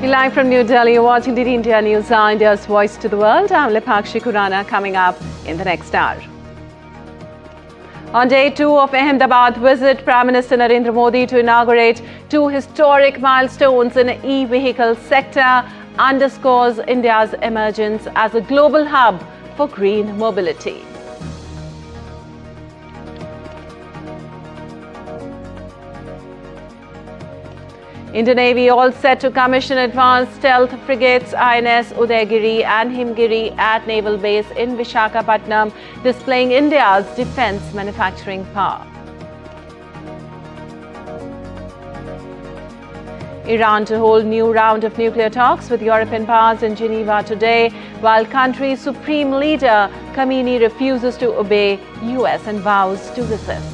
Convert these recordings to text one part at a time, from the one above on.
Live from New Delhi, you're watching DD India News, India's voice to the world. I'm Lipakshi Kurana, coming up in the next hour. On day 2 of Ahmedabad visit, Prime Minister Narendra Modi to inaugurate 2 historic milestones in the e-vehicle sector underscores India's emergence as a global hub for green mobility. Indian Navy all set to commission advanced stealth frigates INS Udaygiri and Himgiri at Naval Base in Visakhapatnam, displaying India's defence manufacturing power. Iran to hold new round of nuclear talks with European powers in Geneva today, while country's supreme leader Khamenei refuses to obey US and vows to resist.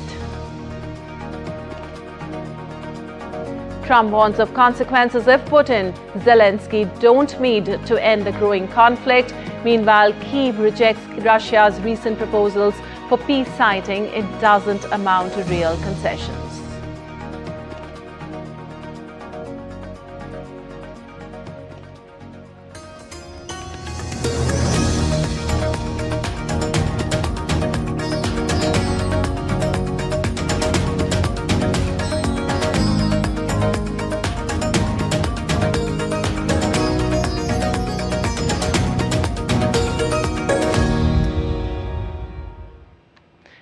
Trump warns of consequences if Putin Zelenskyy don't meet to end the growing conflict. Meanwhile, Kyiv rejects Russia's recent proposals for peace, citing it doesn't amount to real concessions.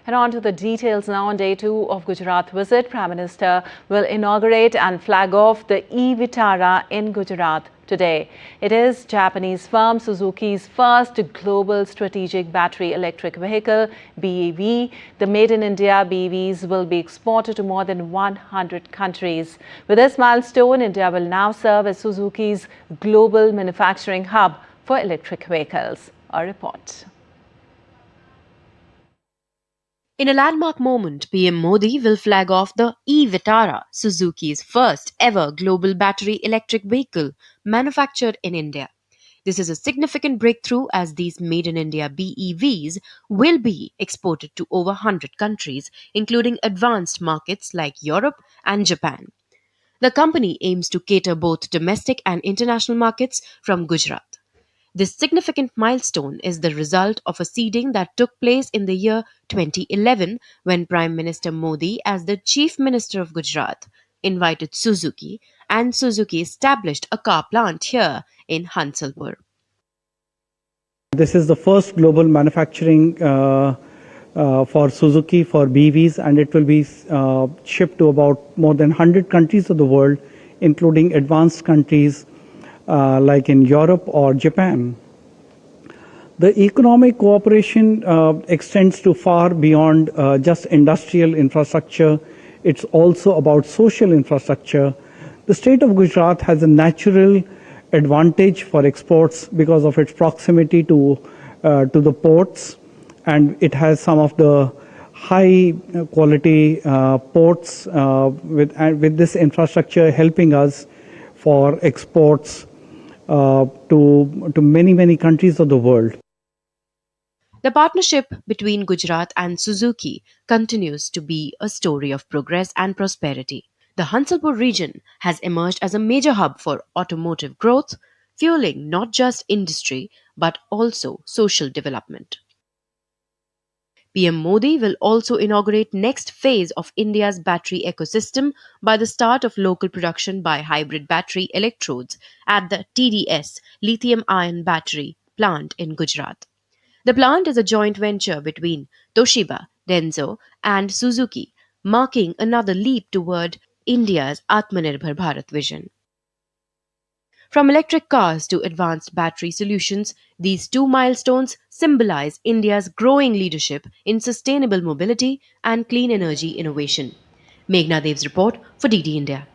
And on to the details now. On day 2 of Gujarat visit, Prime Minister will inaugurate and flag off the VITARA in Gujarat today. It is Japanese firm Suzuki's first global strategic battery electric vehicle, BEV. The Made in India BEVs will be exported to more than 100 countries. With this milestone, India will now serve as Suzuki's global manufacturing hub for electric vehicles. A report. In a landmark moment, PM Modi will flag off the VITARA, Suzuki's first ever global battery electric vehicle manufactured in India. This is a significant breakthrough as these Made in India BEVs will be exported to over 100 countries, including advanced markets like Europe and Japan. The company aims to cater both domestic and international markets from Gujarat. This significant milestone is the result of a seeding that took place in the year 2011 when Prime Minister Modi, as the Chief Minister of Gujarat, invited Suzuki, and Suzuki established a car plant here in Hansalpur. This is the first global manufacturing for Suzuki for BEVs, and it will be shipped to about more than 100 countries of the world, including advanced countries like in Europe or Japan. The economic cooperation extends to far beyond just industrial infrastructure. It's also about social infrastructure. The state of Gujarat has a natural advantage for exports because of its proximity to the ports, and it has some of the high quality ports with this infrastructure helping us for exports to many countries of the world. The partnership between Gujarat and Suzuki continues to be a story of progress and prosperity. The Hansalpur region has emerged as a major hub for automotive growth, fueling not just industry but also social development. PM Modi will also inaugurate next phase of India's battery ecosystem by the start of local production by hybrid battery electrodes at the TDS lithium-ion battery plant in Gujarat. The plant is a joint venture between Toshiba, Denso and Suzuki, marking another leap toward India's Atmanirbhar Bharat vision. From electric cars to advanced battery solutions, these 2 milestones symbolize India's growing leadership in sustainable mobility and clean energy innovation. Meghna Dev's report for DD India.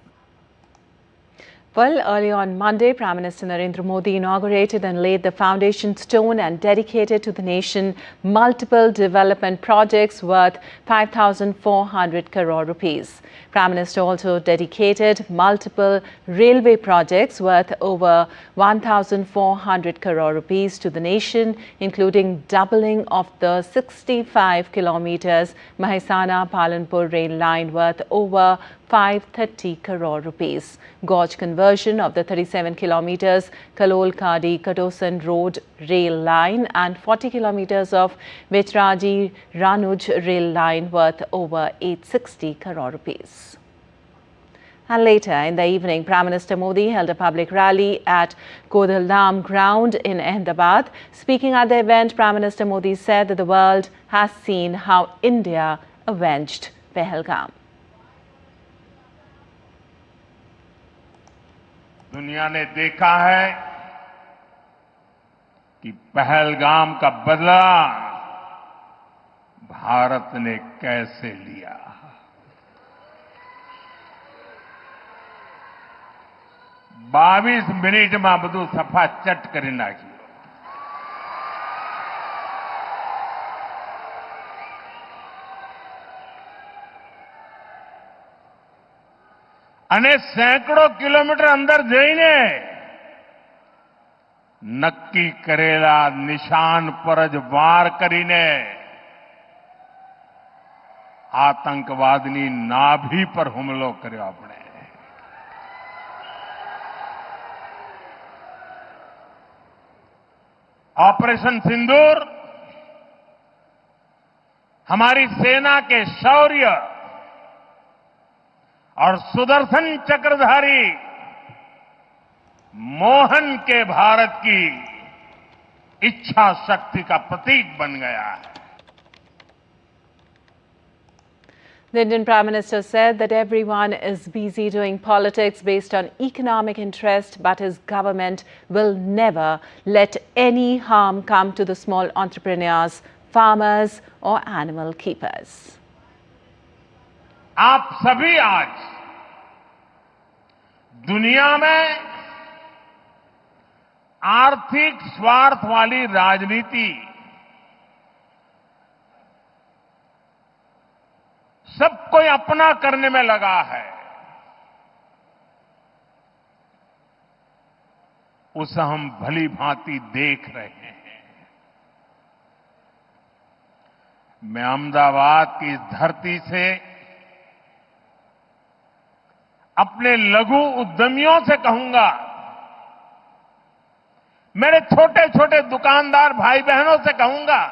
Well, early on Monday, Prime Minister Narendra Modi inaugurated and laid the foundation stone and dedicated to the nation multiple development projects worth 5,400 crore rupees. Prime Minister also dedicated multiple railway projects worth over 1,400 crore rupees to the nation, including doubling of the 65 kilometers Mahesana-Palanpur rail line worth over 530 crore rupees. Gauge conversion of the 37 kilometers Kalol-Kadi-Katosan road rail line and 40 kilometers of Vitraji-Ranuj rail line worth over 860 crore rupees. And later in the evening, Prime Minister Modi held a public rally at Kodaldam ground in Ahmedabad. Speaking at the event, Prime Minister Modi said that the world has seen how India avenged Pahalgam. दुनिया ने देखा है कि पहलगाम का बदला भारत ने कैसे लिया। बावीस मिनिट में બધું સફા ચટ કરી નાખ્યું અને સેંકડો કિલોમીટર અંદર જઈને નક્કી કરેલા નિશાન પર જ વાર કરીને આતંકવાદની નાભી પર હુમલો કર્યો આપણે। ऑपरेशन सिंदूर हमारी सेना के शौर्य और सुदर्शन चक्रधारी मोहन के भारत की इच्छा शक्ति का प्रतीक बन गया है। The Indian Prime Minister said that everyone is busy doing politics based on economic interest, but his government will never let any harm come to the small entrepreneurs, farmers or animal keepers. आप सभी आज दुनिया में आर्थिक स्वार्थ वाली राजनीति सब कोई अपना करने में लगा है, उसे हम भली भांति देख रहे हैं। मैं अहमदाबाद की इस धरती से अपने लघु उद्यमियों से कहूंगा, मेरे छोटे छोटे दुकानदार भाई बहनों से कहूंगा,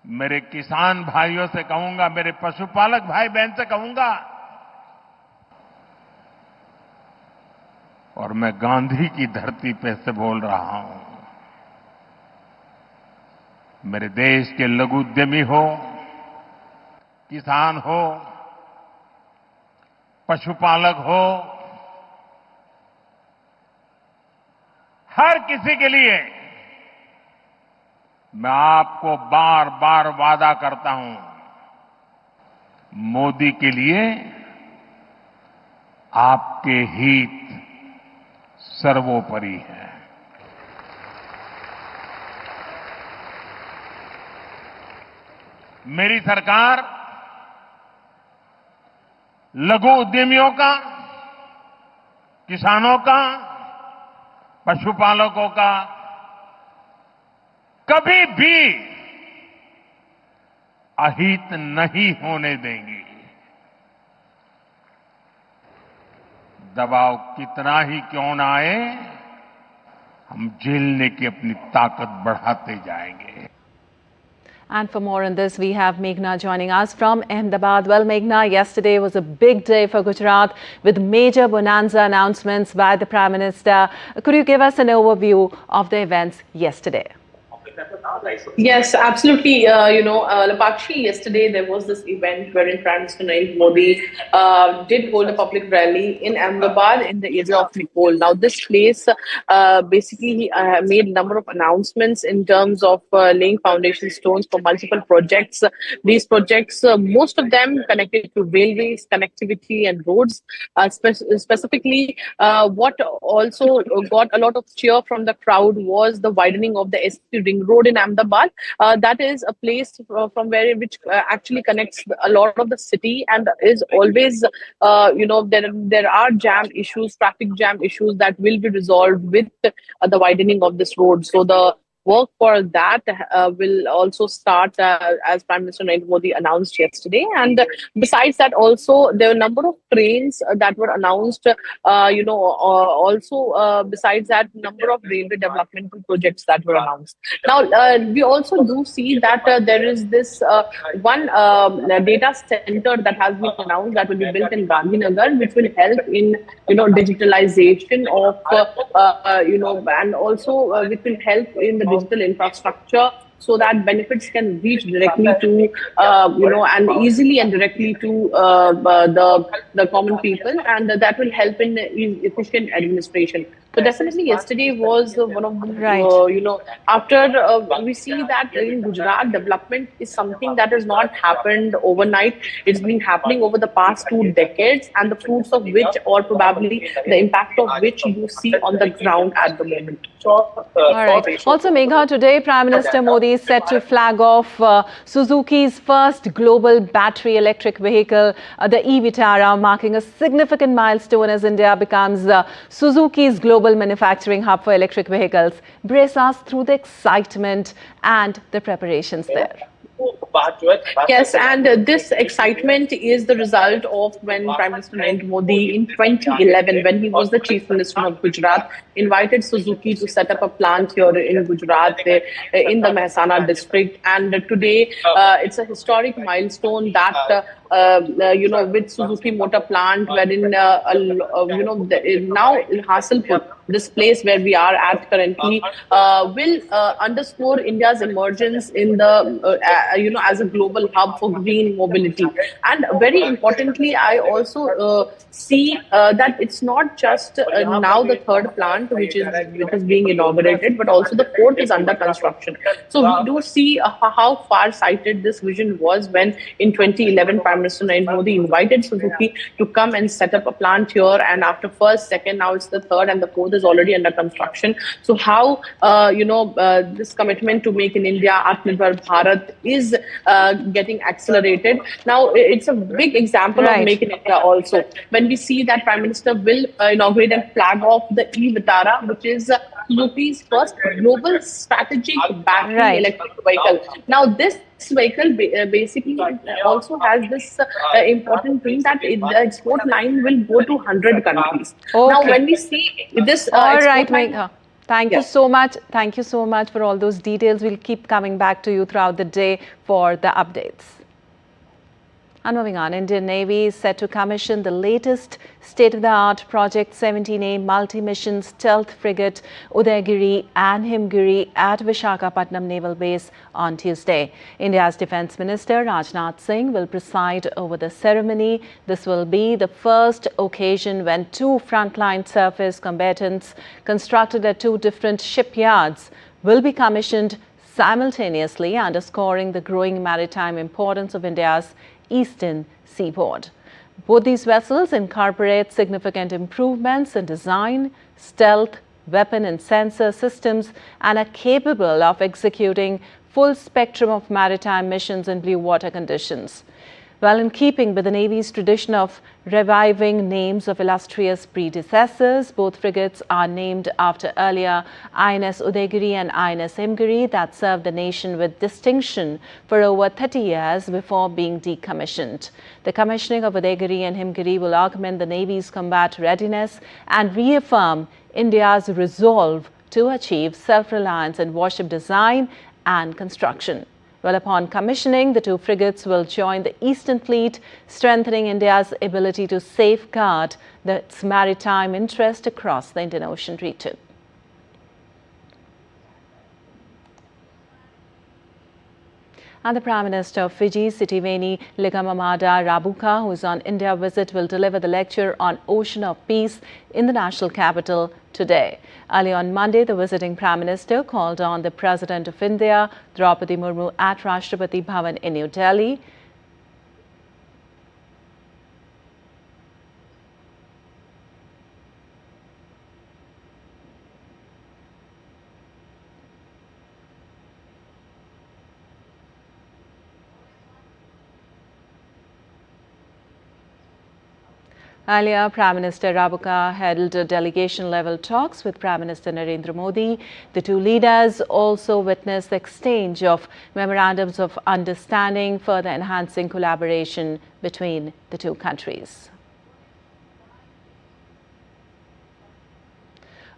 मेरे किसान भाइयों से कहूंगा, मेरे पशुपालक भाई बहन से कहूंगा, और मैं गांधी की धरती पे से बोल रहा हूं, मेरे देश के लघु उद्यमी हो, किसान हो, पशुपालक हो, हर किसी के लिए मैं आपको बार बार वादा करता हूं, मोदी के लिए आपके हित सर्वोपरि है। मेरी सरकार लघु उद्यमियों का, किसानों का, पशुपालकों का कभी भी अहित नहीं होने देंगी। दबाव कितना ही क्यों ना आए, हम झेलने की अपनी ताकत बढ़ाते जाएंगे। And for more on this, we have Meghna joining us from Ahmedabad. Well, Meghna, yesterday was a big day for Gujarat with major bonanza announcements by the Prime Minister. Could you give us an overview of the events yesterday? Yes, absolutely. Lapakshi, yesterday there was this event wherein Prime Minister Narendra Modi did hold a public rally in Ahmedabad in the area of Nicole. Now, this place basically he made a number of announcements in terms of laying foundation stones for multiple projects. These projects, most of them connected to railways, connectivity and roads. Specifically, what also got a lot of cheer from the crowd was the widening of the SP Ring Road in Ahmedabad. That is a place from which actually connects a lot of the city and is always, there are jam issues, traffic jam issues that will be resolved with the widening of this road. So the work for that will also start as Prime Minister Narendra Modi announced yesterday. And besides that, also there are a number of trains that were announced. Also besides that, number of railway developmental projects that were announced. Now we also do see that there is this one data center that has been announced that will be built in Gandhinagar, which will help in digitalization of and also which will help in the digital infrastructure, so that benefits can reach directly to and easily and directly to the common people, and that will help in efficient administration. So definitely, yesterday was one of the Right. after we see that in Gujarat, development is something that has not happened overnight. It's been happening over the past 2 decades, and the fruits of which, or probably the impact of which, you see on the ground at the moment. All right. Also, Megha, today Prime Minister Modi is set to flag off Suzuki's first global battery electric vehicle, the VITARA, marking a significant milestone as India becomes Suzuki's global manufacturing hub for electric vehicles. Brace us through the excitement and the preparations there. Yes, and this excitement is the result of when Prime Minister Narendra Modi in 2011, when he was the Chief Minister of Gujarat, invited Suzuki to set up a plant here in Gujarat, in the Mehsana district. And today, it's a historic milestone that with Suzuki Motor Plant, wherein now in Hasilpur, this place where we are at currently, will underscore India's emergence in the as a global hub for green mobility. And very importantly, I also see that it's not just now the third plant which is being inaugurated, but also the fourth is under construction. So we do see how far-sighted this vision was when in 2011 Prime Minister Narendra Modi invited Suzuki to come and set up a plant here, and after first, second, now it's the third, and the fourth is already under construction. So how this commitment to make in India, Atmanirbhar Bharat, is getting accelerated. Now it's a big example of Make in India also, when we see that Prime Minister will inaugurate and flag off the VITARA, which is Suzuki's first global strategic battery electric vehicle. Now this vehicle basically also has this important thing that the export line will go to 100 countries. Okay. Now when we see this all right, Megha. Thank you Yes. so much. Thank you so much for all those details. We'll keep coming back to you throughout the day for the updates. And moving on, Indian Navy is set to commission the latest state-of-the-art Project 17A multi-mission stealth frigate Udaygiri and Himgiri at Visakhapatnam Naval Base on Tuesday. India's Defence Minister Rajnath Singh will preside over the ceremony. This will be the first occasion when two frontline surface combatants constructed at two different shipyards will be commissioned simultaneously, underscoring the growing maritime importance of India's eastern seaboard. Both these vessels incorporate significant improvements in design, stealth, weapon and sensor systems, and are capable of executing full spectrum of maritime missions in blue water conditions. Well, in keeping with the Navy's tradition of reviving names of illustrious predecessors, both frigates are named after earlier INS Udaygiri and INS Himgiri that served the nation with distinction for over 30 years before being decommissioned. The commissioning of Udaygiri and Himgiri will augment the Navy's combat readiness and reaffirm India's resolve to achieve self-reliance in warship design and construction. Well, upon commissioning, the two frigates will join the Eastern Fleet, strengthening India's ability to safeguard its maritime interest across the Indian Ocean region. And the Prime Minister of Fiji, Sitiveni Ligamamada Rabuka, who is on India visit, will deliver the lecture on Ocean of Peace in the national capital today. Early on Monday, the visiting Prime Minister called on the President of India, Draupadi Murmu, at Rashtrapati Bhavan in New Delhi. Earlier, Prime Minister Rabuka held delegation-level talks with Prime Minister Narendra Modi. The two leaders also witnessed the exchange of memorandums of understanding, further enhancing collaboration between the two countries.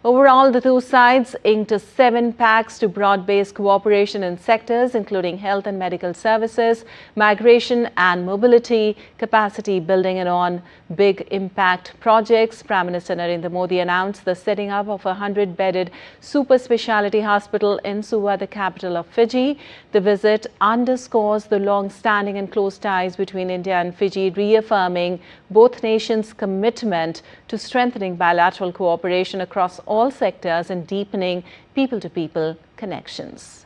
Overall, the two sides inked 7 pacts to broad-based cooperation in sectors including health and medical services, migration and mobility, capacity building and on big impact projects. Prime Minister Narendra Modi announced the setting up of a 100-bedded super speciality hospital in Suva, the capital of Fiji. The visit underscores the long-standing and close ties between India and Fiji, reaffirming both nations' commitment to strengthening bilateral cooperation across all sectors and deepening people-to-people connections.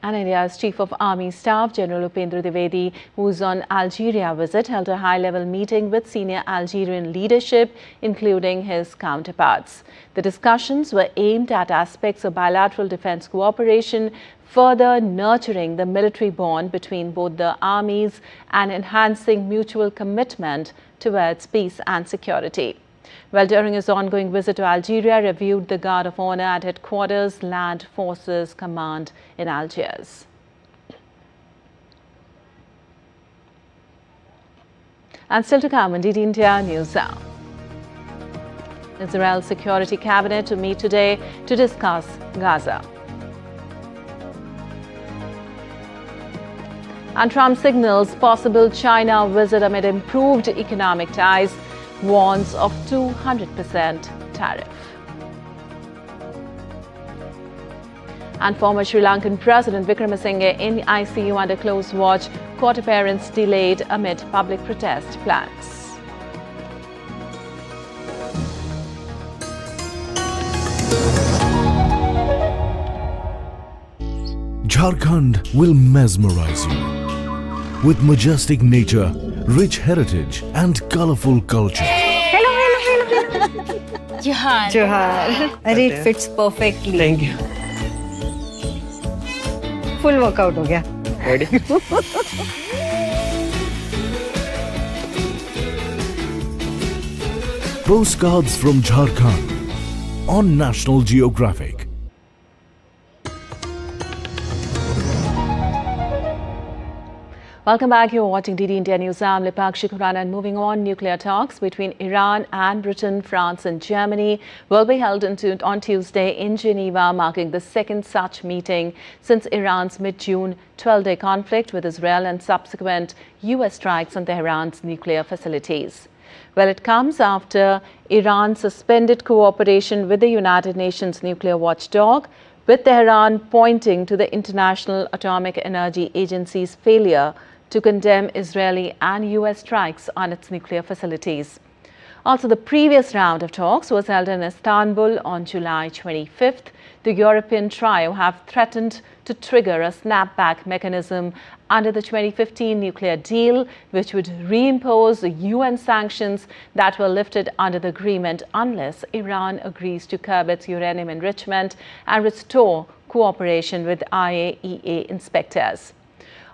And India's Chief of Army Staff, General Upendra Dwivedi, who is on Algeria visit, held a high-level meeting with senior Algerian leadership, including his counterparts. The discussions were aimed at aspects of bilateral defense cooperation, further nurturing the military bond between both the armies and enhancing mutual commitment towards peace and security. Well, during his ongoing visit to Algeria, reviewed the Guard of Honor at Headquarters Land Forces Command in Algiers. And still to come on DD India News Now. Israel's Security Cabinet to meet today to discuss Gaza. And Trump signals possible China visit amid improved economic ties, warns of 200% tariff. And former Sri Lankan President Wickremesinghe in ICU under close watch, court appearance delayed amid public protest plans. Jharkhand will mesmerize you with majestic nature, rich heritage and colorful culture. Johar. Johar. Arey, it fits perfectly. Thank you. Full workout ho gaya. Ready? Postcards from Jharkhand on National Geographic. Welcome back. You're watching DD India News. I'm Lipakshi Khurana, and moving on, nuclear talks between Iran and Britain, France and Germany will be held on Tuesday in Geneva, marking the second such meeting since Iran's mid-June 12-day conflict with Israel and subsequent US strikes on Tehran's nuclear facilities. Well, it comes after Iran suspended cooperation with the United Nations nuclear watchdog, with Tehran pointing to the International Atomic Energy Agency's failure to condemn Israeli and US strikes on its nuclear facilities. Also, the previous round of talks was held in Istanbul on July 25th. The European trio have threatened to trigger a snapback mechanism under the 2015 nuclear deal, which would reimpose the UN sanctions that were lifted under the agreement unless Iran agrees to curb its uranium enrichment and restore cooperation with IAEA inspectors.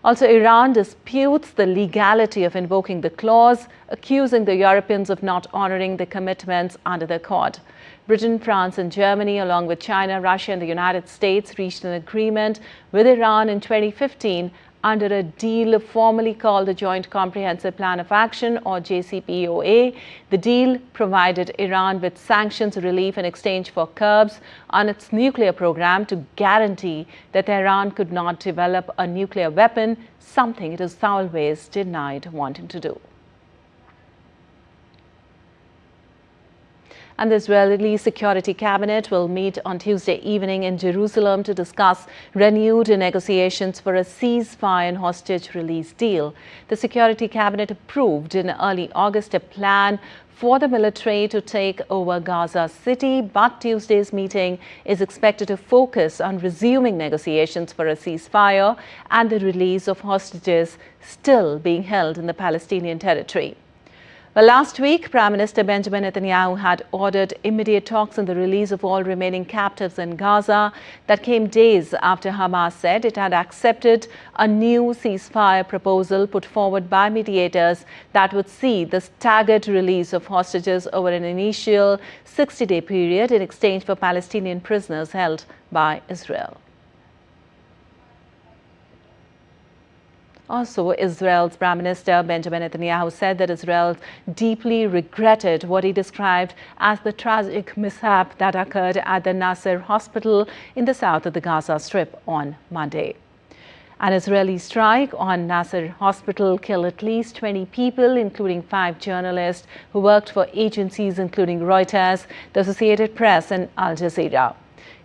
Also, Iran disputes the legality of invoking the clause, accusing the Europeans of not honoring the commitments under the accord. Britain, France and Germany, along with China, Russia and the United States, reached an agreement with Iran in 2015 under a deal formally called the Joint Comprehensive Plan of Action, or JCPOA. The deal provided Iran with sanctions relief in exchange for curbs on its nuclear program to guarantee that Tehran could not develop a nuclear weapon, something it has always denied wanting to do. And the Israeli Security Cabinet will meet on Tuesday evening in Jerusalem to discuss renewed negotiations for a ceasefire and hostage release deal. The Security Cabinet approved in early August a plan for the military to take over Gaza City, but Tuesday's meeting is expected to focus on resuming negotiations for a ceasefire and the release of hostages still being held in the Palestinian territory. Well, last week, Prime Minister Benjamin Netanyahu had ordered immediate talks on the release of all remaining captives in Gaza. That came days after Hamas said it had accepted a new ceasefire proposal put forward by mediators that would see the staggered release of hostages over an initial 60-day period in exchange for Palestinian prisoners held by Israel. Also, Israel's Prime Minister Benjamin Netanyahu said that Israel deeply regretted what he described as the tragic mishap that occurred at the Nasser hospital in the south of the Gaza Strip on Monday. An Israeli strike on Nasser hospital killed at least 20 people, including 5 journalists who worked for agencies including Reuters, the Associated Press and Al Jazeera.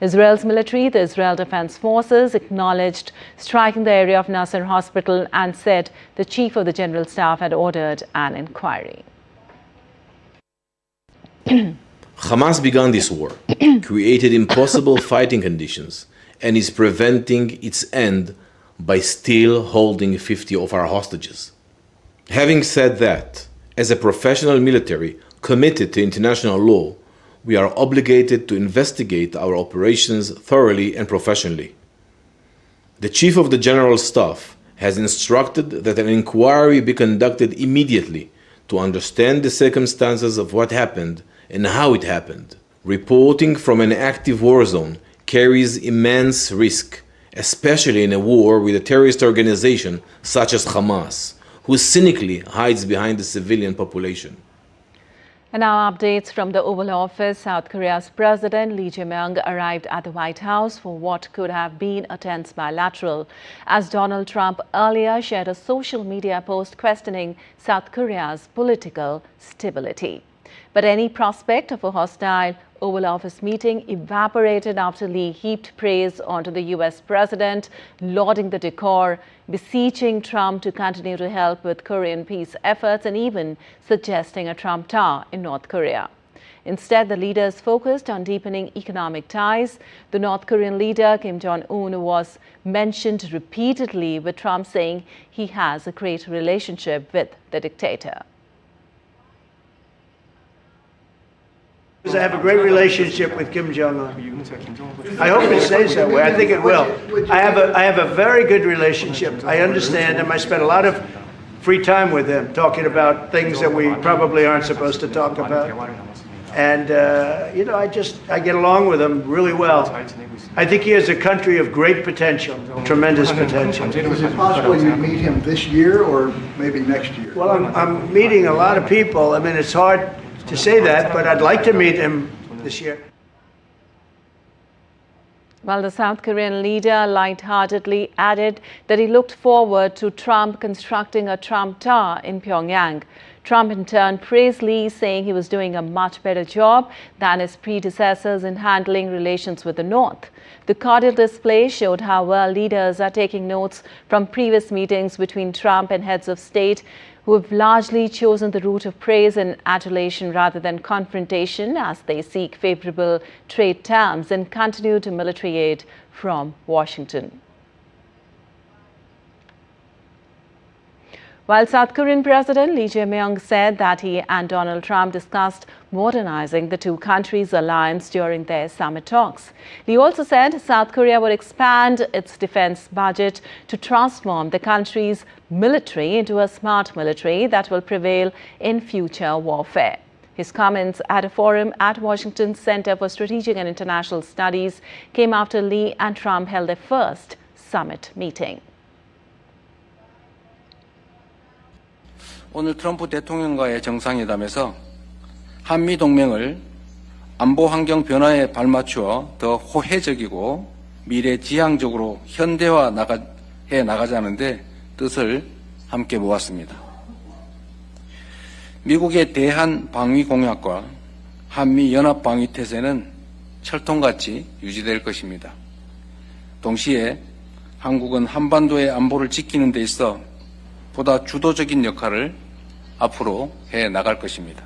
Israel's military, the Israel Defense Forces, acknowledged striking the area of Nasser Hospital and said the chief of the General Staff had ordered an inquiry. Hamas began this war, created impossible fighting conditions, and is preventing its end by still holding 50 of our hostages. Having said that, as a professional military committed to international law, we are obligated to investigate our operations thoroughly and professionally. The Chief of the General Staff has instructed that an inquiry be conducted immediately to understand the circumstances of what happened and how it happened. Reporting from an active war zone carries immense risk, especially in a war with a terrorist organization such as Hamas, who cynically hides behind the civilian population. And now updates from the Oval Office. South Korea's President Lee Jae-myung arrived at the White House for what could have been a tense bilateral, as Donald Trump earlier shared a social media post questioning South Korea's political stability. But any prospect of a hostile Oval Office meeting evaporated after Lee heaped praise onto the U.S. president, lauding the decor, beseeching Trump to continue to help with Korean peace efforts and even suggesting a Trump Tower in North Korea. Instead, the leaders focused on deepening economic ties. The North Korean leader, Kim Jong-un, was mentioned repeatedly, with Trump saying he has a great relationship with the dictator. I have a great relationship with Kim Jong-un. I hope it stays that way. I think it will. I have a very good relationship. I understand him. I spend a lot of free time with him talking about things that we probably aren't supposed to talk about. And, you know, I get along with him really well. I think he has a country of great potential, tremendous potential. Is it possible you meet him this year or maybe next year? Well, I'm meeting a lot of people. I mean, it's hard to say that, but I'd like to meet him this year. Well, the South Korean leader lightheartedly added that he looked forward to Trump constructing a Trump Tower in Pyongyang. Trump in turn praised Lee, saying he was doing a much better job than his predecessors in handling relations with the North. The cordial display showed how well leaders are taking notes from previous meetings between Trump and heads of state, who have largely chosen the route of praise and adulation rather than confrontation, as they seek favorable trade terms and continue to military aid from Washington. While South Korean President Lee Jae-myung said that he and Donald Trump discussed modernizing the two countries' alliance during their summit talks, Lee also said South Korea would expand its defense budget to transform the country's military into a smart military that will prevail in future warfare. His comments at a forum at Washington's Center for Strategic and International Studies came after Lee and Trump held their first summit meeting. 오늘 트럼프 대통령과의 정상회담에서 한미 동맹을 안보 환경 변화에 발맞추어 더 호혜적이고 미래지향적으로 현대화해 나가자는데 뜻을 함께 모았습니다. 미국의 대한 방위 공약과 한미 연합 방위 태세는 철통같이 유지될 것입니다. 동시에 한국은 한반도의 안보를 지키는 데 있어 보다 주도적인 역할을 앞으로 해 나갈 것입니다.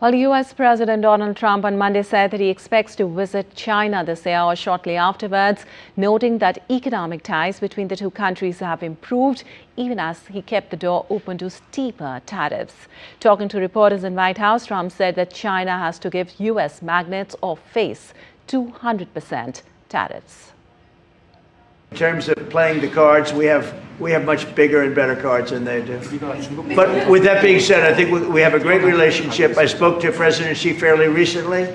Well, U.S. President Donald Trump on Monday said that he expects to visit China this year or shortly afterwards, noting that economic ties between the two countries have improved, even as he kept the door open to steeper tariffs. Talking to reporters in White House, Trump said that China has to give U.S. magnates or face 200% tariffs. In terms of playing the cards, we have much bigger and better cards than they do. But with that being said, I think we have a great relationship. I spoke to President Xi fairly recently,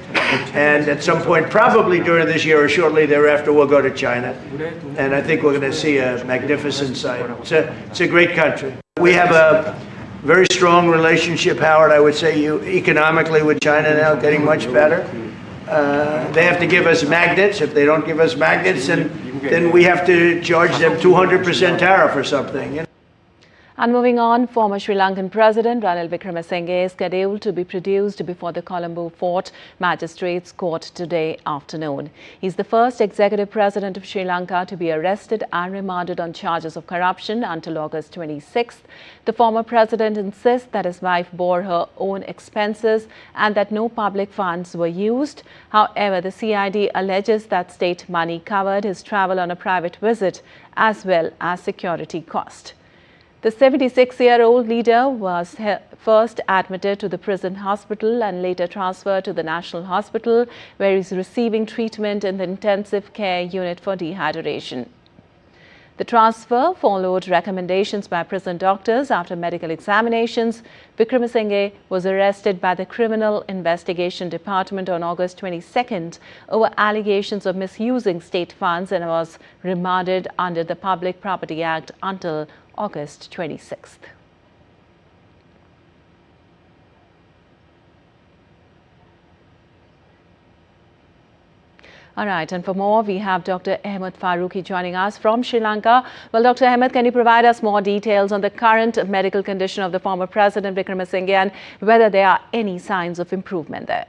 and at some point, probably during this year or shortly thereafter, we'll go to China. And I think we're going to see a magnificent sight. It's a great country. We have a very strong relationship, Howard, I would say, economically with China now, getting much better. They have to give us magnets. If they don't give us magnets, then we have to charge them 200% tariff or something. You know? And moving on, former Sri Lankan President Ranil Wickremesinghe is scheduled to be produced before the Colombo Fort Magistrates Court today afternoon. He's the first executive president of Sri Lanka to be arrested and remanded on charges of corruption until August 26th. The former president insists that his wife bore her own expenses and that no public funds were used. However, the CID alleges that state money covered his travel on a private visit as well as security cost. The 76-year-old leader was first admitted to the prison hospital and later transferred to the National Hospital, where he's receiving treatment in the intensive care unit for dehydration. The transfer followed recommendations by prison doctors after medical examinations. Wickremesinghe was arrested by the Criminal Investigation Department on August 22nd over allegations of misusing state funds and was remanded under the Public Property Act until August 26th. All right, and for more, we have Dr. Ahmed Faruqi joining us from Sri Lanka. Well, Dr. Ahmed, can you provide us more details on the current medical condition of the former President Wickremesinghe and whether there are any signs of improvement there?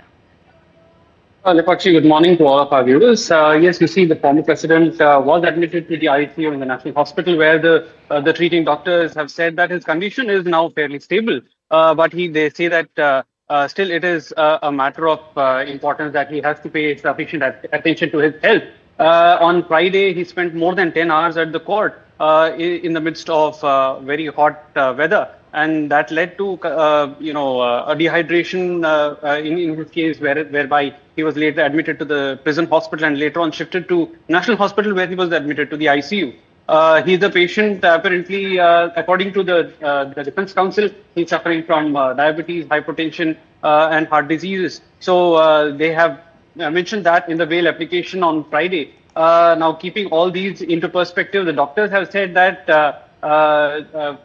Lepakshi, good morning to all of our viewers. Yes, you see the former president was admitted to the ICU in the National Hospital, where the treating doctors have said that his condition is now fairly stable. But they say that still it is a matter of importance that he has to pay sufficient attention to his health. On Friday, he spent more than 10 hours at the court in the midst of very hot weather. And that led to, a dehydration in his case, whereby he was later admitted to the prison hospital and later on shifted to National Hospital, where he was admitted to the ICU. He's a patient, apparently, according to the Defense Council, he's suffering from diabetes, hypertension, and heart diseases. So they have mentioned that in the bail application on Friday. Now, keeping all these into perspective, the doctors have said that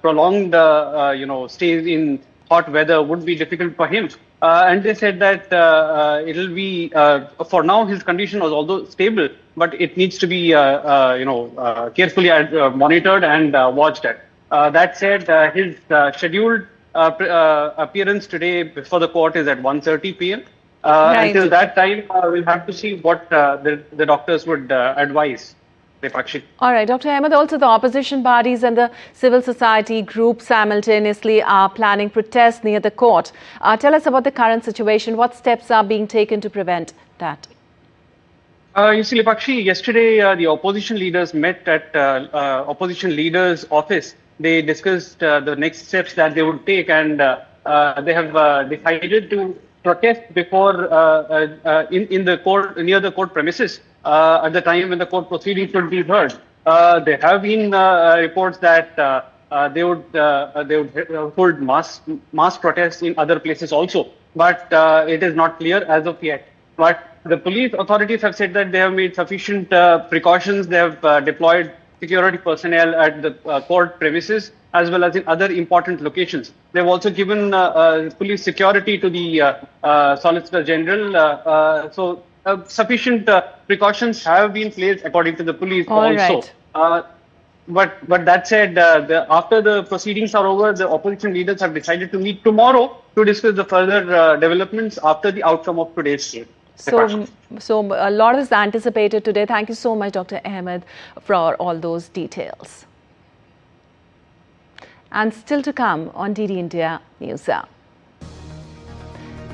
prolonged, stays in hot weather would be difficult for him. And they said that it'll be, for now, his condition was although stable, but it needs to be, carefully monitored and watched at. That said, his scheduled appearance today before the court is at 1:30 p.m. Right. Until that time, we'll have to see what the doctors would advise. All right, Dr. Ahmed, also the opposition parties and the civil society groups simultaneously are planning protests near the court. Tell us about the current situation. What steps are being taken to prevent that? You see, Lepakshi, yesterday the opposition leaders met at opposition leaders' office. They discussed the next steps that they would take, and they have decided to protest before in the court, near the court premises. At the time when the court proceedings will be heard, there have been reports that they would hold mass protests in other places also, but it is not clear as of yet. But the police authorities have said that they have made sufficient precautions. They have deployed security personnel at the court premises as well as in other important locations. They've also given police security to the Solicitor General. So sufficient precautions have been placed according to the police also. Right. But that said, after the proceedings are over, the opposition leaders have decided to meet tomorrow to discuss the further developments after the outcome of today's case. So a lot is anticipated today. Thank you so much, Dr. Ahmed, for all those details. And still to come on DD India News Hour.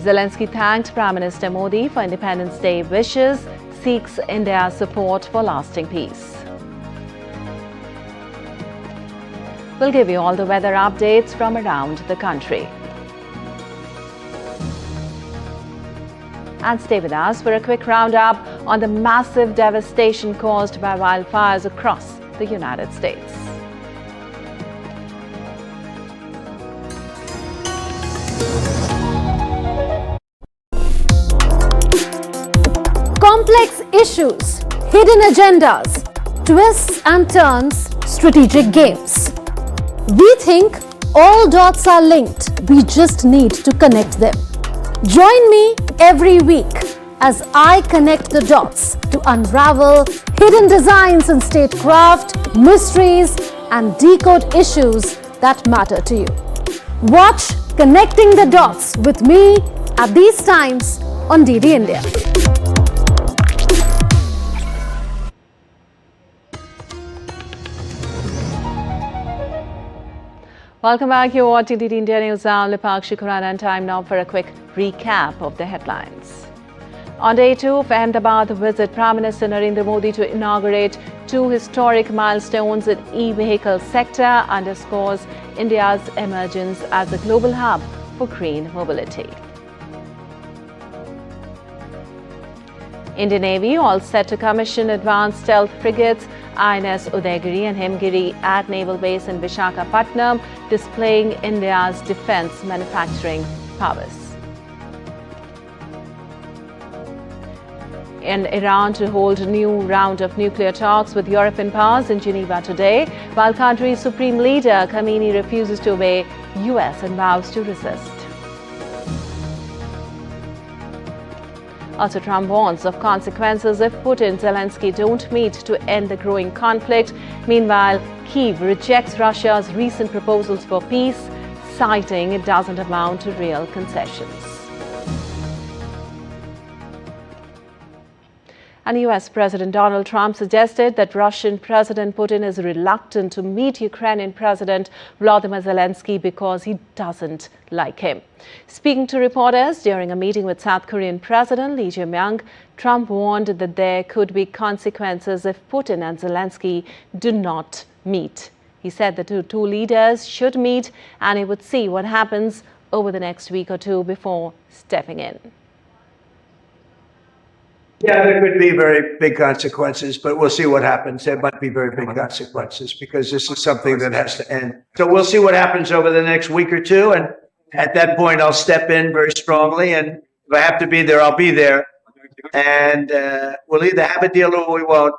Zelenskyy thanked Prime Minister Modi for Independence Day wishes, seeks India's support for lasting peace. We'll give you all the weather updates from around the country. And stay with us for a quick roundup on the massive devastation caused by wildfires across the United States. Complex issues, hidden agendas, twists and turns, strategic games. We think all dots are linked. We just need to connect them. Join me every week as I connect the dots to unravel hidden designs in statecraft, mysteries, and decode issues that matter to you. Watch Connecting the Dots with me at these times on DD India. Welcome back. You're watching DD India News. I'm Lipakshi Khurana, and time now for a quick recap of the headlines. On day 2 of Ahmedabad visit, Prime Minister Narendra Modi to inaugurate 2 historic milestones in e-vehicle sector underscores India's emergence as a global hub for green mobility. Indian Navy all set to commission advanced stealth frigates INS Udaygiri and Himgiri at Naval Base in Visakhapatnam, displaying India's defence manufacturing powers. In Iran to hold a new round of nuclear talks with European powers in Geneva today, while country's supreme leader Khamenei refuses to obey US and vows to resist. Also, Trump warns of consequences if Putin and Zelenskyy don't meet to end the growing conflict. Meanwhile, Kyiv rejects Russia's recent proposals for peace, citing it doesn't amount to real concessions. And US President Donald Trump suggested that Russian President Putin is reluctant to meet Ukrainian President Volodymyr Zelenskyy because he doesn't like him. Speaking to reporters during a meeting with South Korean President Lee Jae-myung, Trump warned that there could be consequences if Putin and Zelenskyy do not meet. He said the two leaders should meet and he would see what happens over the next week or two before stepping in. Yeah, there could be very big consequences, but we'll see what happens. There might be very big consequences because this is something that has to end. So we'll see what happens over the next week or two. And at that point, I'll step in very strongly. And if I have to be there, I'll be there. And we'll either have a deal or we won't.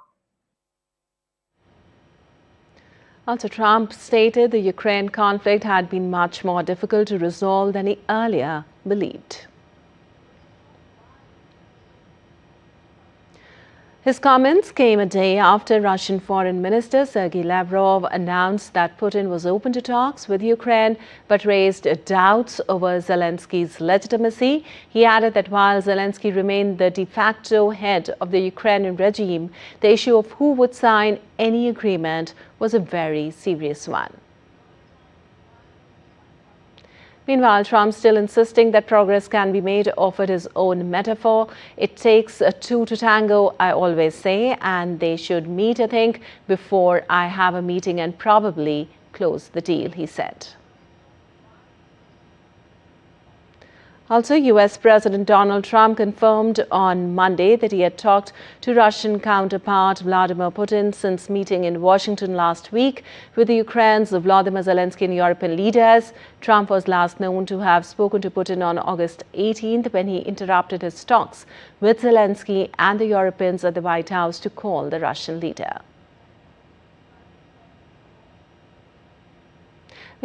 Also, Trump stated the Ukraine conflict had been much more difficult to resolve than he earlier believed. His comments came a day after Russian Foreign Minister Sergei Lavrov announced that Putin was open to talks with Ukraine but raised doubts over Zelenskyy's legitimacy. He added that while Zelenskyy remained the de facto head of the Ukrainian regime, the issue of who would sign any agreement was a very serious one. Meanwhile, Trump still insisting that progress can be made, offered his own metaphor. It takes two to tango, I always say, and they should meet, I think, before I have a meeting and probably close the deal, he said. Also, US President Donald Trump confirmed on Monday that he had talked to Russian counterpart Vladimir Putin since meeting in Washington last week with the Ukraine's Volodymyr Zelenskyy and European leaders. Trump was last known to have spoken to Putin on August 18th when he interrupted his talks with Zelenskyy and the Europeans at the White House to call the Russian leader.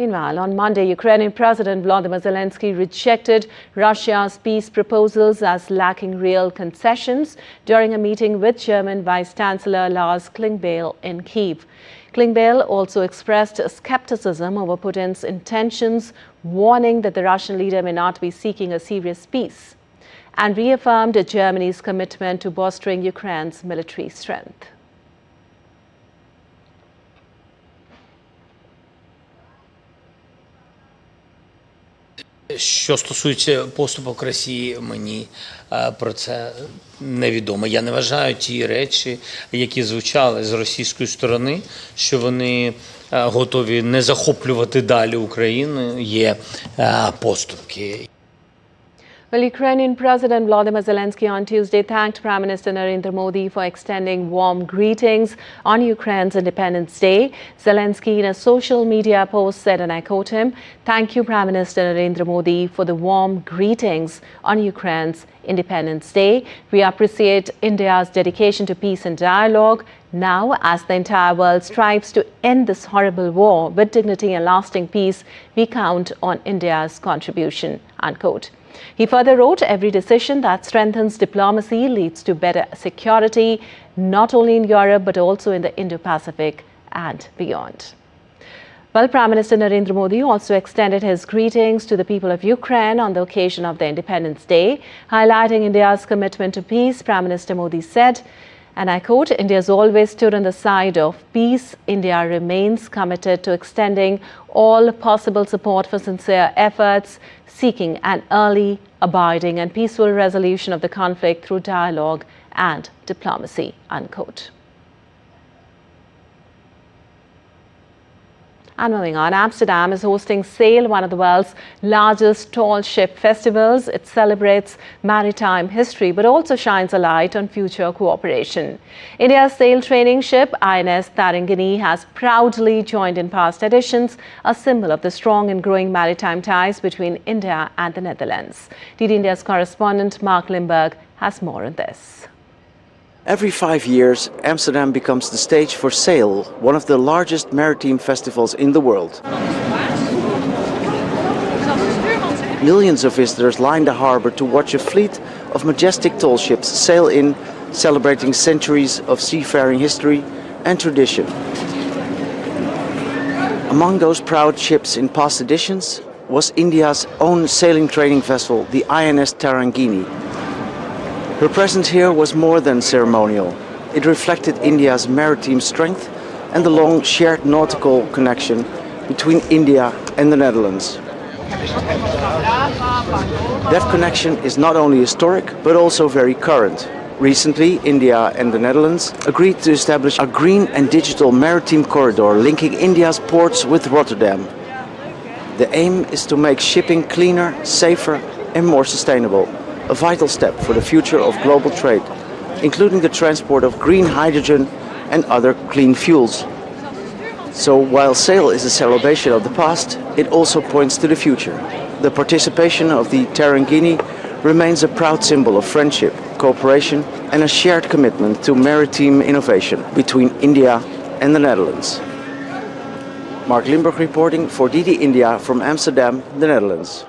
Meanwhile, on Monday, Ukrainian President Volodymyr Zelenskyy rejected Russia's peace proposals as lacking real concessions during a meeting with German Vice-Chancellor Lars Klingbeil in Kyiv. Klingbeil also expressed skepticism over Putin's intentions, warning that the Russian leader may not be seeking a serious peace, and reaffirmed Germany's commitment to bolstering Ukraine's military strength. Що стосується поступок Росії, мені про це невідомо. Я не вважаю ті речі, які звучали з російської сторони, що вони готові не захоплювати далі Україну, є поступки. Well, Ukrainian President Volodymyr Zelenskyy on Tuesday thanked Prime Minister Narendra Modi for extending warm greetings on Ukraine's Independence Day. Zelenskyy, in a social media post, said, and I quote him, "Thank you, Prime Minister Narendra Modi, for the warm greetings on Ukraine's Independence Day. We appreciate India's dedication to peace and dialogue. Now, as the entire world strives to end this horrible war with dignity and lasting peace, we count on India's contribution," unquote. He further wrote, "Every decision that strengthens diplomacy leads to better security, not only in Europe but also in the Indo-Pacific and beyond." Well, Prime Minister Narendra Modi also extended his greetings to the people of Ukraine on the occasion of their Independence Day. Highlighting India's commitment to peace, Prime Minister Modi said, and I quote, "India has always stood on the side of peace. India remains committed to extending all possible support for sincere efforts, seeking an early, abiding and peaceful resolution of the conflict through dialogue and diplomacy," unquote. And moving on, Amsterdam is hosting Sail, one of the world's largest tall ship festivals. It celebrates maritime history but also shines a light on future cooperation. India's sail training ship INS Udaygiri has proudly joined in past editions, a symbol of the strong and growing maritime ties between India and the Netherlands. DD India's correspondent Mark Limburg has more on this. Every 5 years, Amsterdam becomes the stage for Sail, one of the largest maritime festivals in the world. Millions of visitors line the harbor to watch a fleet of majestic tall ships sail in, celebrating centuries of seafaring history and tradition. Among those proud ships in past editions was India's own sailing training vessel, the INS Udaygiri. Her presence here was more than ceremonial. It reflected India's maritime strength and the long shared nautical connection between India and the Netherlands. That connection is not only historic but also very current. Recently, India and the Netherlands agreed to establish a green and digital maritime corridor linking India's ports with Rotterdam. The aim is to make shipping cleaner, safer and more sustainable. A vital step for the future of global trade, including the transport of green hydrogen and other clean fuels. So while Sail is a celebration of the past, it also points to the future. The participation of the Udaygiri remains a proud symbol of friendship, cooperation and a shared commitment to maritime innovation between India and the Netherlands. Mark Limburg reporting for DD India from Amsterdam, the Netherlands.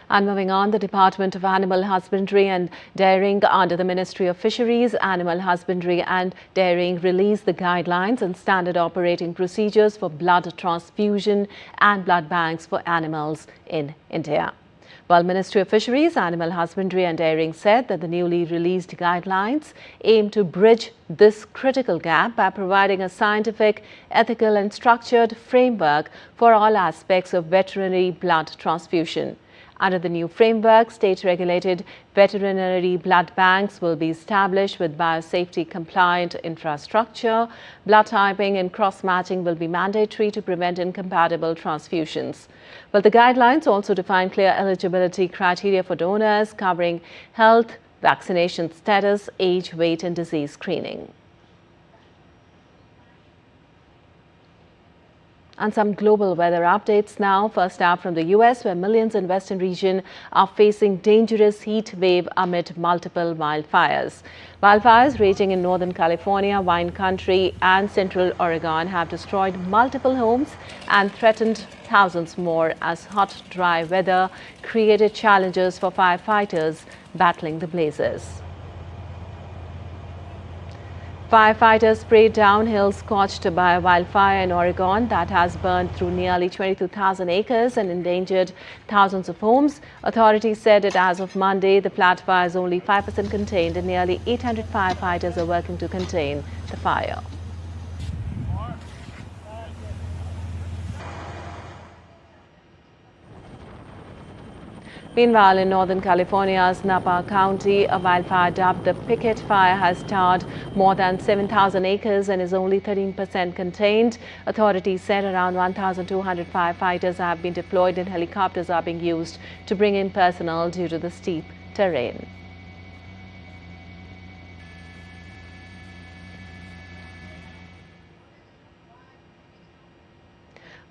And moving on, the Department of Animal Husbandry and Dairying under the Ministry of Fisheries, Animal Husbandry and Dairying released the guidelines and standard operating procedures for blood transfusion and blood banks for animals in India. While Ministry of Fisheries, Animal Husbandry and Dairying said that the newly released guidelines aim to bridge this critical gap by providing a scientific, ethical and structured framework for all aspects of veterinary blood transfusion. Under the new framework, state-regulated veterinary blood banks will be established with biosafety-compliant infrastructure. Blood typing and cross-matching will be mandatory to prevent incompatible transfusions. Well, the guidelines also define clear eligibility criteria for donors, covering health, vaccination status, age, weight and disease screening. And some global weather updates now. First up from the US, where millions in western region are facing dangerous heat wave amid multiple wildfires. Wildfires raging in northern California, wine country and central Oregon have destroyed multiple homes and threatened thousands more as hot, dry weather created challenges for firefighters battling the blazes. Firefighters sprayed down hills scorched by a wildfire in Oregon that has burned through nearly 22,000 acres and endangered thousands of homes. Authorities said that as of Monday, the flat fire is only 5% contained and nearly 800 firefighters are working to contain the fire. Meanwhile, in Northern California's Napa County, a wildfire dubbed the Picket Fire has tarred more than 7,000 acres and is only 13% contained. Authorities said around 1,200 firefighters have been deployed and helicopters are being used to bring in personnel due to the steep terrain.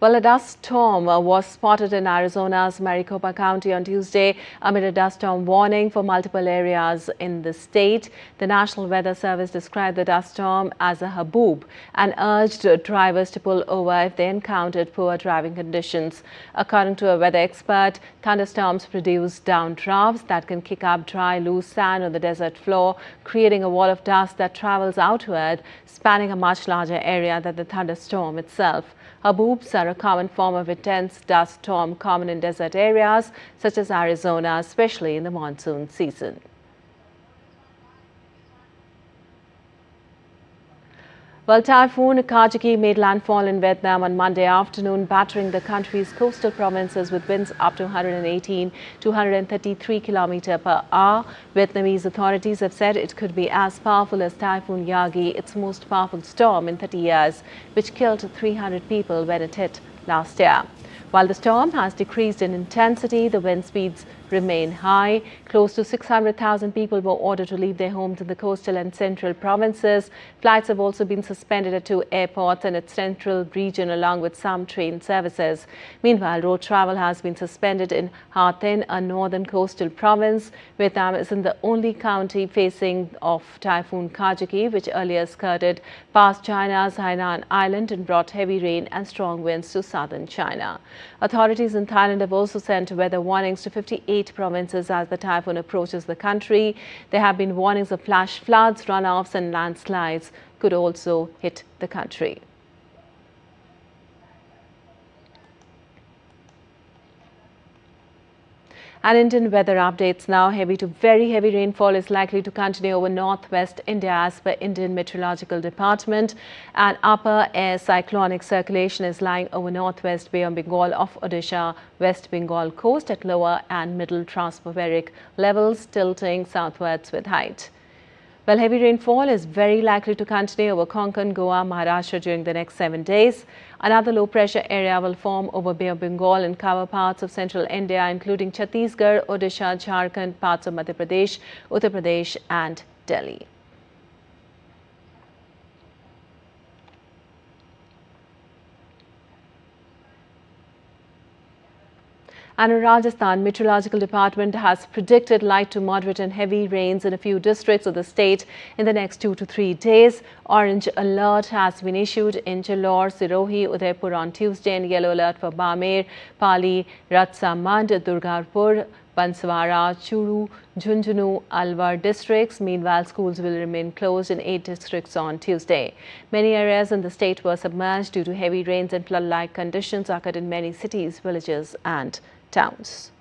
Well, a dust storm was spotted in Arizona's Maricopa County on Tuesday amid a dust storm warning for multiple areas in the state. The National Weather Service described the dust storm as a haboob and urged drivers to pull over if they encountered poor driving conditions. According to a weather expert, thunderstorms produce downdrafts that can kick up dry, loose sand on the desert floor, creating a wall of dust that travels outward, spanning a much larger area than the thunderstorm itself. Haboobs are a common form of intense dust storm common in desert areas such as Arizona, especially in the monsoon season. Well, Typhoon Kajiki made landfall in Vietnam on Monday afternoon, battering the country's coastal provinces with winds up to 118 to 133 km per hour. Vietnamese authorities have said it could be as powerful as Typhoon Yagi, its most powerful storm in 30 years, which killed 300 people when it hit last year. While the storm has decreased in intensity, the wind speeds remain high. Close to 600,000 people were ordered to leave their homes in the coastal and central provinces. Flights have also been suspended at 2 airports in its central region, along with some train services. Meanwhile, road travel has been suspended in Ha Tinh, a northern coastal province. Vietnam isn't the only county facing off Typhoon Kajiki, which earlier skirted past China's Hainan Island and brought heavy rain and strong winds to southern China. Authorities in Thailand have also sent weather warnings to 58 provinces as the typhoon approaches the country. There have been warnings of flash floods, runoffs and landslides could also hit the country. And Indian weather updates now. Heavy to very heavy rainfall is likely to continue over northwest India as per Indian Meteorological Department. An upper air cyclonic circulation is lying over northwest Bay of Bengal of Odisha, West Bengal coast at lower and middle tropospheric levels, tilting southwards with height. Well, heavy rainfall is very likely to continue over Konkan, Goa, Maharashtra during the next 7 days. Another low-pressure area will form over Bay of Bengal and cover parts of central India, including Chhattisgarh, Odisha, Jharkhand, parts of Madhya Pradesh, Uttar Pradesh and Delhi. And in Rajasthan, Meteorological Department has predicted light to moderate and heavy rains in a few districts of the state in the next 2 to 3 days. Orange alert has been issued in Jalore, Sirohi, Udaipur on Tuesday, and yellow alert for Bamer, Pali, Ratsamand, Durgapur, Banswara, Churu, Jhunjhunu, Alwar districts. Meanwhile, schools will remain closed in 8 districts on Tuesday. Many areas in the state were submerged due to heavy rains, and flood-like conditions occurred in many cities, villages and towns.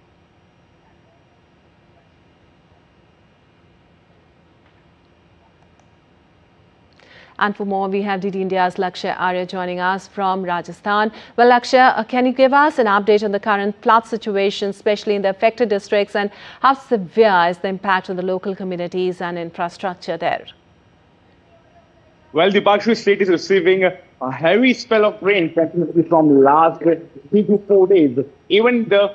And for more, we have DD India's Lakshya Arya joining us from Rajasthan. Well, Lakshya, can you give us an update on the current flood situation, especially in the affected districts, and how severe is the impact on the local communities and infrastructure there? Well, the Pakistan state is receiving a heavy spell of rain continuously from last 3 to 4 days. Even the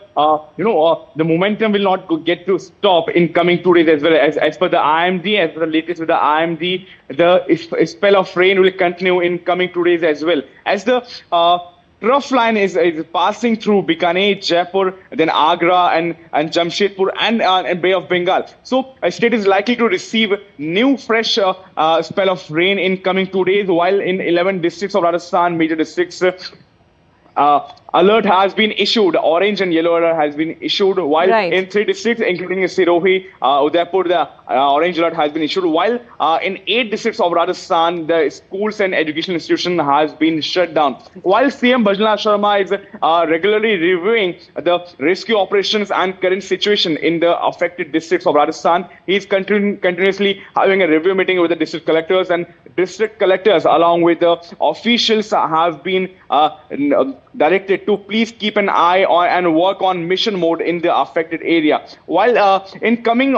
the momentum will not get to stop in coming 2 days as well. As per the IMD, as per the latest with the IMD, the spell of rain will continue in coming 2 days as well. As the trough line is passing through Bikaner, Jaipur, then Agra and Jamshedpur and Bay of Bengal. So a state is likely to receive new fresh spell of rain in coming 2 days, while in 11 districts of Rajasthan, major districts, alert has been issued. Orange and yellow alert has been issued, while in 3 districts, including Sirohi, Udaipur, the orange alert has been issued, while in 8 districts of Rajasthan, the schools and education institution has been shut down. While CM Bhajanlal Sharma is regularly reviewing the rescue operations and current situation in the affected districts of Rajasthan, he is continuously having a review meeting with the district collectors, and district collectors along with the officials have been directed to please keep an eye on and work on mission mode in the affected area. While in coming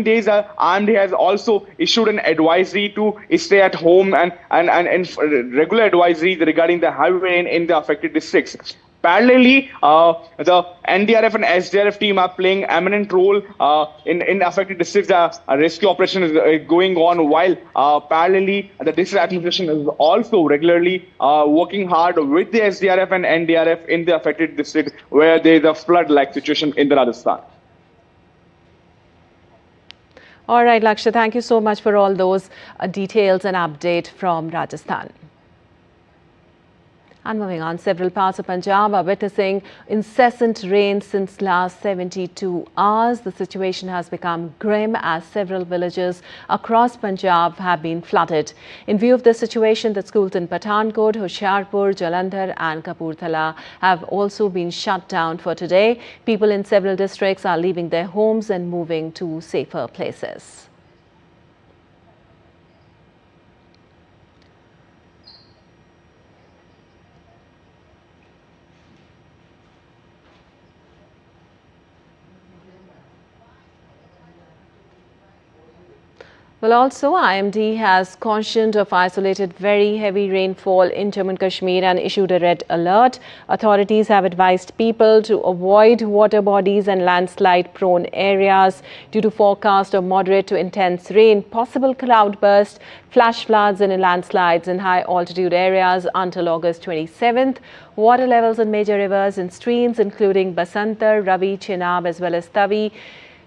days, IMD has also issued an advisory to stay at home and regular advisories regarding the heavy rain in the affected districts. Parallelly, the NDRF and SDRF team are playing eminent role in affected districts. A rescue operation is going on, while parallelly the district administration is also regularly working hard with the SDRF and NDRF in the affected district where there is a flood-like situation in the Rajasthan. All right, Lakshya, thank you so much for all those details and update from Rajasthan. And moving on, several parts of Punjab are witnessing incessant rain since last 72 hours. The situation has become grim as several villages across Punjab have been flooded. In view of this situation, the schools in Pathankot, Hoshiarpur, Jalandhar and Kapurthala have also been shut down for today. People in several districts are leaving their homes and moving to safer places. Well, also IMD has cautioned of isolated very heavy rainfall in Jammu and Kashmir and issued a red alert. Authorities have advised people to avoid water bodies and landslide-prone areas due to forecast of moderate to intense rain, possible cloudburst, flash floods and landslides in high-altitude areas until August 27th. Water levels in major rivers and streams, including Basantar, Ravi, Chenab as well as Tavi,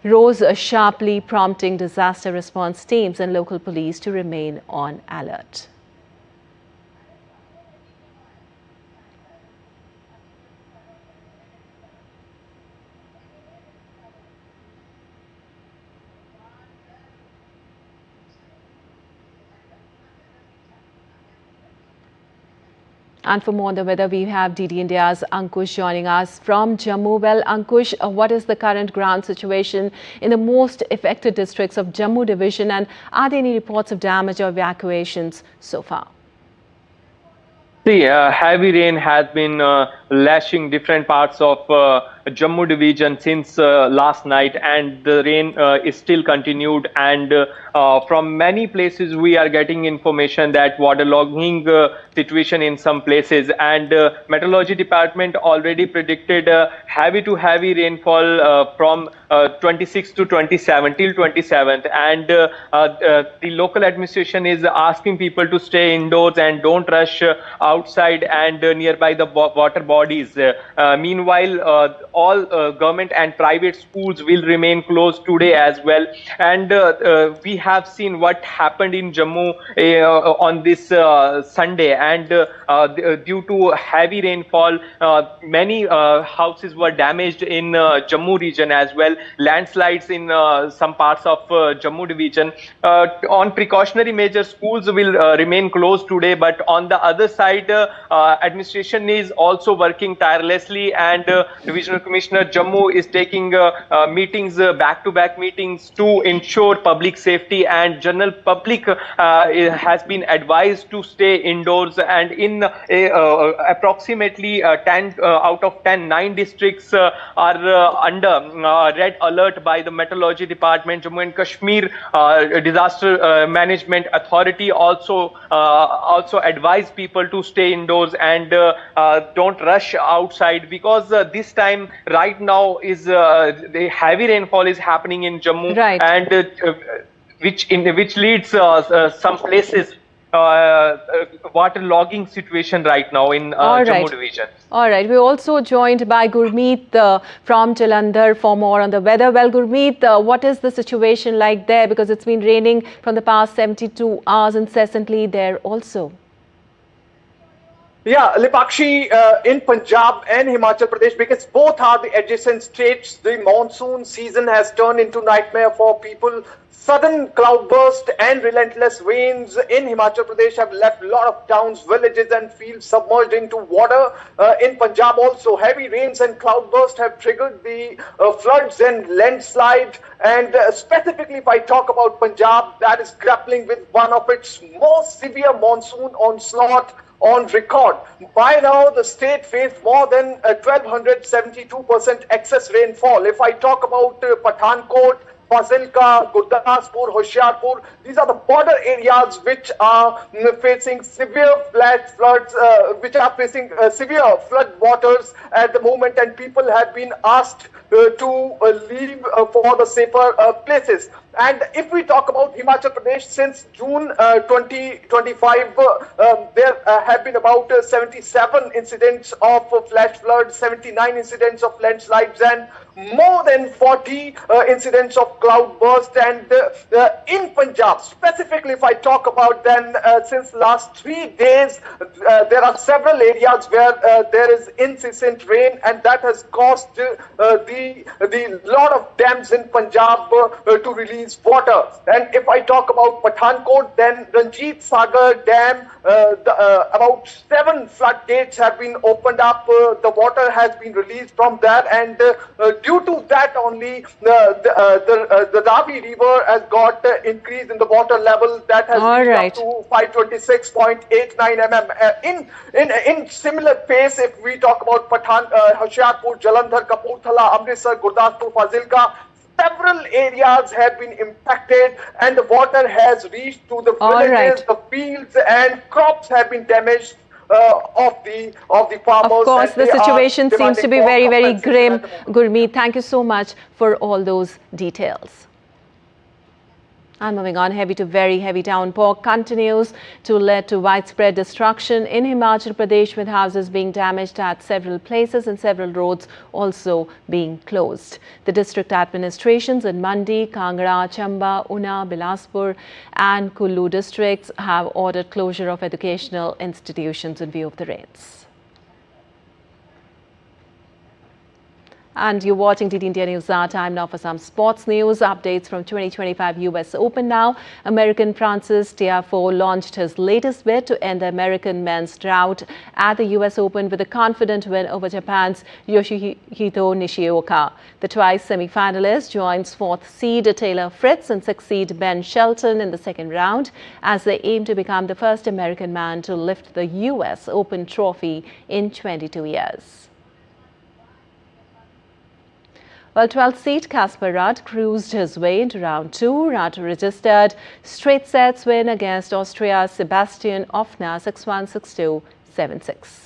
rose sharply, prompting disaster response teams and local police to remain on alert. And for more on the weather, we have DD India's Ankush joining us from Jammu. Well, Ankush, what is the current ground situation in the most affected districts of Jammu division, and are there any reports of damage or evacuations so far? See, heavy rain has been lashing different parts of Jammu division since last night, and the rain is still continued, and from many places we are getting information that waterlogging situation in some places, and meteorology department already predicted heavy to heavy rainfall from 26th to 27th till 27th, and the local administration is asking people to stay indoors and don't rush outside and nearby the water bodies. Meanwhile, all government and private schools will remain closed today as well, and we have seen what happened in Jammu on this Sunday, and due to heavy rainfall, many houses were damaged in Jammu region as well, landslides in some parts of Jammu division. On precautionary measures, schools will remain closed today, but on the other side, administration is also working tirelessly, and Divisional Commissioner Jammu is taking meetings, back-to-back meetings to ensure public safety, and general public has been advised to stay indoors, and in approximately 10 out of 10, 9 districts are under red alert by the Meteorology Department. Jammu and Kashmir Disaster Management Authority also advised people to stay indoors and don't rush outside, because this time right now is the heavy rainfall is happening in Jammu, right, and which leads some places waterlogging situation right now in Jammu division. All right, we're also joined by Gurmeet from Jalandhar for more on the weather. Well, Gurmeet, what is the situation like there? Because it's been raining from the past 72 hours incessantly there also. Yeah, Lipakshi, in Punjab and Himachal Pradesh, because both are the adjacent states, the monsoon season has turned into nightmare for people. Sudden cloudburst and relentless rains in Himachal Pradesh have left a lot of towns, villages and fields submerged into water. In Punjab also, heavy rains and cloudburst have triggered the floods and landslide. And specifically, if I talk about Punjab, that is grappling with one of its most severe monsoon onslaught on record. By now, the state faced more than 1,272% excess rainfall. If I talk about Pathankot, Fazilka, Gurdaspur, Hoshiarpur, these are the border areas which are facing severe flash floods, which are facing severe flood waters at the moment, and people have been asked to leave for the safer places. And if we talk about Himachal Pradesh, since June 2025, there have been about 77 incidents of flash floods, 79 incidents of landslides, and more than 40 incidents of cloudburst. And in Punjab, specifically if I talk about, then since last 3 days, there are several areas where there is incessant rain, and that has caused the lot of dams in Punjab to release water. And if I talk about Pathankot, then Ranjit Sagar Dam, about 7 floodgates have been opened up. The water has been released from there, and due to that only, the Ravi River has got increase in the water level that has reached up to 526.89 mm. In similar pace, if we talk about Hoshiarpur, Jalandhar, Kapurthala, Amritsar, Gurdaspur, Fazilka, several areas have been impacted, and the water has reached to the villages, the fields, and crops have been damaged of the farmers. Of course, the situation seems to be very, very grim. Gurmeet, thank you so much for all those details. And moving on, heavy to very heavy downpour continues to lead to widespread destruction in Himachal Pradesh, with houses being damaged at several places and several roads also being closed. The district administrations in Mandi, Kangra, Chamba, Una, Bilaspur and Kullu districts have ordered closure of educational institutions in view of the rains. And you're watching DD India News Hour. Time now for some sports news. Updates from 2025 US Open now. American Francis Tiafoe launched his latest bid to end the American men's drought at the US Open with a confident win over Japan's Yoshihito Nishioka. The twice semi-finalist joins 4th seed Taylor Fritz and 6th seed Ben Shelton in the second round as they aim to become the first American man to lift the US Open trophy in 22 years. Well, 12th seed Casper Ruud cruised his way into round 2. Ruud registered straight sets win against Austria's Sebastian Ofner 6-1, 6-2, 7-6.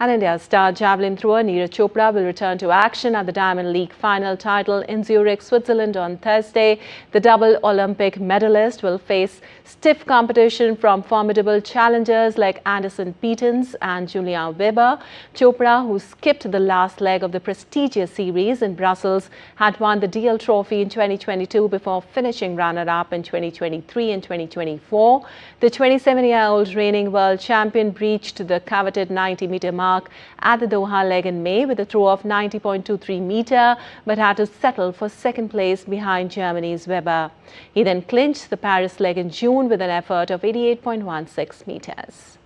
And India's star javelin thrower Neeraj Chopra will return to action at the Diamond League final title in Zurich, Switzerland on Thursday. The double Olympic medalist will face stiff competition from formidable challengers like Anderson Petens and Julian Weber. Chopra, who skipped the last leg of the prestigious series in Brussels, had won the DL Trophy in 2022 before finishing runner-up in 2023 and 2024. The 27-year-old reigning world champion breached the coveted 90-meter mark at the Doha leg in May with a throw of 90.23 meter, but had to settle for second place behind Germany's Weber. He then clinched the Paris leg in June with an effort of 88.16 meters.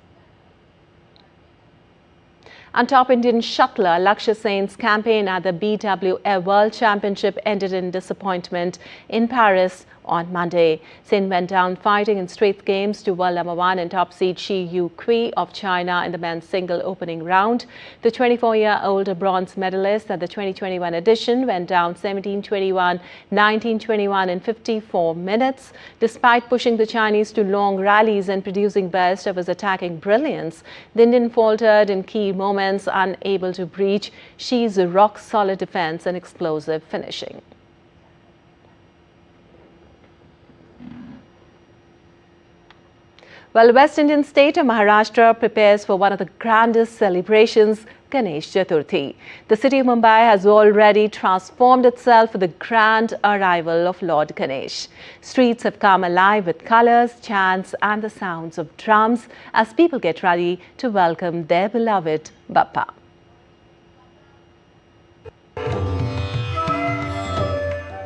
And top Indian shuttler Lakshya Sen's campaign at the BWF World Championship ended in disappointment in Paris on Monday. Sen went down fighting in straight games to world number 1 and top seed Shi Yu Kui of China in the men's single opening round. The 24-year-old bronze medalist at the 2021 edition went down 17-21, 19-21 in 54 minutes. Despite pushing the Chinese to long rallies and producing best of his attacking brilliance, the Indian faltered in key moments, unable to breach Shi's rock-solid defense and explosive finishing. Well, West Indian state of Maharashtra prepares for one of the grandest celebrations, Ganesh Chaturthi. The city of Mumbai has already transformed itself for the grand arrival of Lord Ganesh. Streets have come alive with colors, chants and the sounds of drums as people get ready to welcome their beloved Bappa.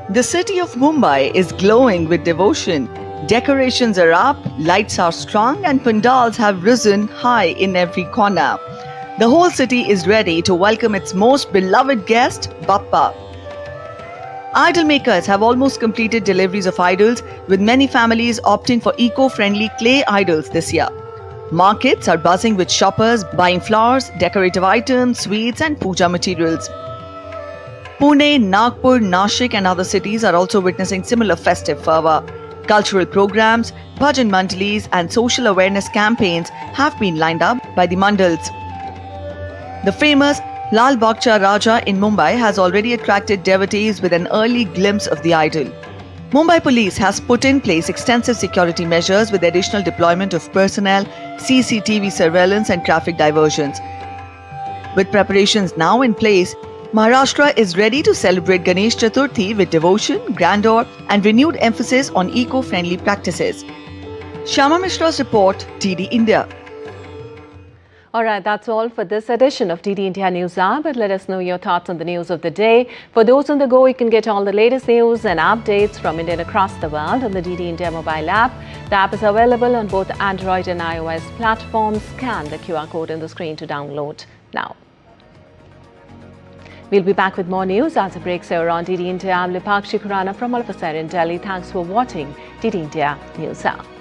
The city of Mumbai is glowing with devotion. Decorations are up, lights are strong, and pandals have risen high in every corner. The whole city is ready to welcome its most beloved guest, Bappa. Idol makers have almost completed deliveries of idols, with many families opting for eco-friendly clay idols this year. Markets are buzzing with shoppers buying flowers, decorative items, sweets and puja materials. Pune, Nagpur, Nashik and other cities are also witnessing similar festive fervour. Cultural programs, bhajan mandalis and social awareness campaigns have been lined up by the mandals. The famous Lal Baghcha Raja in Mumbai has already attracted devotees with an early glimpse of the idol. Mumbai police has put in place extensive security measures with additional deployment of personnel, CCTV surveillance and traffic diversions. With preparations now in place, Maharashtra is ready to celebrate Ganesh Chaturthi with devotion, grandeur and renewed emphasis on eco-friendly practices. Shyama Mishra's report, DD India. All right, that's all for this edition of DD India News Hour, but let us know your thoughts on the news of the day. For those on the go, you can get all the latest news and updates from India and across the world on the DD India mobile app. The app is available on both Android and iOS platforms. Scan the QR code on the screen to download now. We'll be back with more news as it breaks here on DD India. I'm Lipakshi Khurana from all of us here in Delhi. Thanks for watching DD India News Hour.